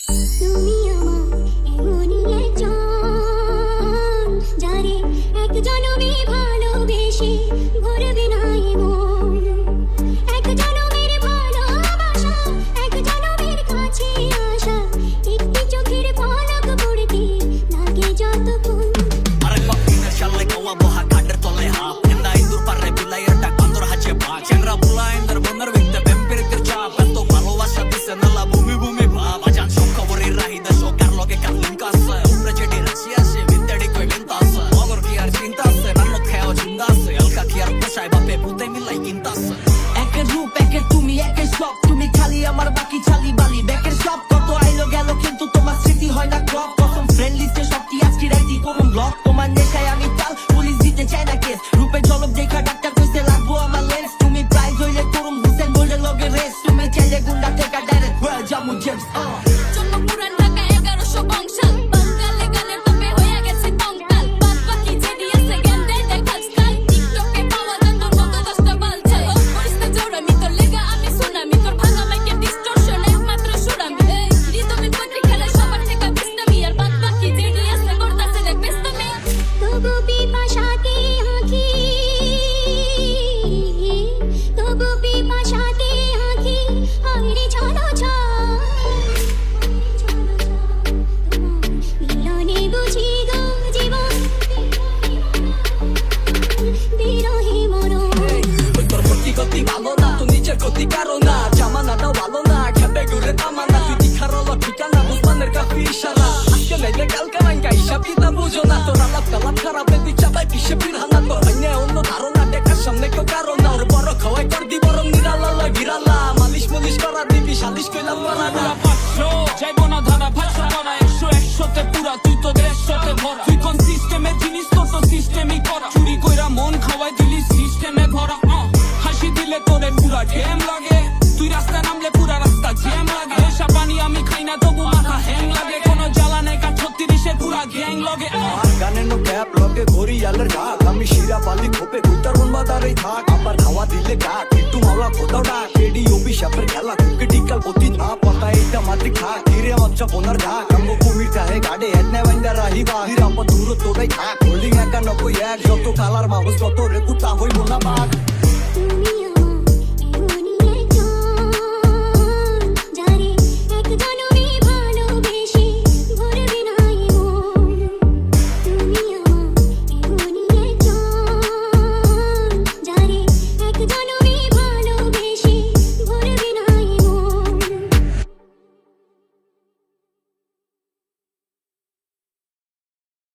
তুমি আমার এমনই একজন, যারে এক জনমে ভালোবেসে ভরবে না এমন। এক জনমের ভালোবাসা, এক জনমের কাছে আসা, একটি চোখের পলক পড়তে লাগে যতক্ষণ। Arek bakina shalle kawa boha kader tole hap enda indur parre bilayar tak bandor hache ba chenra bula ender bonar vikte bempir tircha banto bhalobasha dise nala bhumi bhumi bhab ajan shok khabori rahida shokar loge kan link ase upre jedi rashi ase vintedi koi vinta ase ogor ki ar chinta ase nanno kheo jinda ase alka ki ar poshai bape pute milai kinta ase একের রূপ একের তুমি একের সব, তুমি খালি আমার বাকি ছালি বালি ব্যাকের সব। কত আইলো গেল কিন্তু তোমার স্মৃতি হয় না ক্রপ। প্রথম ফ্রেন্ড লিস্টে সবটি আজকে রাইতি করুন ব্লক। তোমার নেশায় আমি চাল, পুলিশ দিতে চায় না কেস। রূপে ঝলক দেখা ডাক্তার কইতে লাগবো আমার লেন্স। তুমি প্রাইজ হইলে করুন হুসেন বললে লগে রেস। তুমি চাইলে গুন্ডা থেকে ডাইরেক্ট ওয়েল জামু জেমস। জন্ম পুরান ঢাকা 1100 বংশাল, বাঙালি গানের টপে হয়ে গেছে কঙ্কাল। বাদ বাকি যেদি আছে জ্ঞান দেয় দেখাল স্টাইল। টিকটকে পাওয়া যায় তোর মতো 10টা বালছাল। করিস না জোড়ামি, তোর লেগা আমি সুনামি। তোর ভাঙা মাইকের ডিস্টরশন একমাত্র সুরামি। রিদমের পত্রি খেলায় সবার থেকে বিস্তামি। আর বাদ বাকি যেদি আছে করতাছে দেখ বেস্তামি। তবু পিপাসাতে আঁখি, তবু পিপাসাতে আঁখি, আইরে চলো মিলনে বুঝি গো জীবন, বিরহে মরণ। ওই তোর প্রতি গতি ভালো না, তো নিজের গতি কারো না। জামানাটাও ভালো না, খেপে ঘুরে তামানা। তুই দীক্ষার হলো ঠিকানা, বুঝবানের কাফি ইশারা। আজকে নাইলে কালকে রাঙ্গা হিসাব কিতাব বুঝো না। তোর আলাপ কালাপ খারাপ এদি চাপাই পিছে পিরহানা। তোর হইনে অন্য ধারণা, দেখার সামনে কেউ কারো না। ওর বড় খাওয়াই কর দি বরং নিরালা লয় বিরালা। মালিশ মুলিশ করা দিবি সালিশ কইলাম বলা না। 500 যাইবো না ধারা ভাষা করা 100 100তে পুরা তুই তো 150তে ভরা। তুই কোন সিস্টেমের জিনিস, তোর তো সিস্টেমই করা। চুরি কইরা মন খাওয়াই দিলি সিস্টেমে ভরা। হাসি দিলে তোরে পুরা জ্যাম লাগে, তুই রাস্তা নামলে পুরা রাস্তা জ্যাম লাগে। নেশা পানি আমি খাই না তবু মাথা হ্যাং লাগে। কোনো জ্বালা নেই কা 36-এর পুরা গ্যাং লগে। গানে নো ক্যাপ লগে ঘড়ি আলের ঘাট আমি শিরা পালি খোপে কুইতার বন বাদারেই থাক আবার হাওয়া দিলে কাক একটু মাওলা কোথাও ডাক এডি অভিশাপের খেলা ক্রিটিক্যাল গতি না পাতা এইটা মাটি খাক ধীরে মাচ্চা বোনার ঢাক আমগো কুমির চাহে গাড়ে এনে বাইন্দা রাহিবা হিরাপা দূর তোরাই থাক হোল্ডিং 91 যত কালার মাউস যত রে কুতা হইব না বাঘ।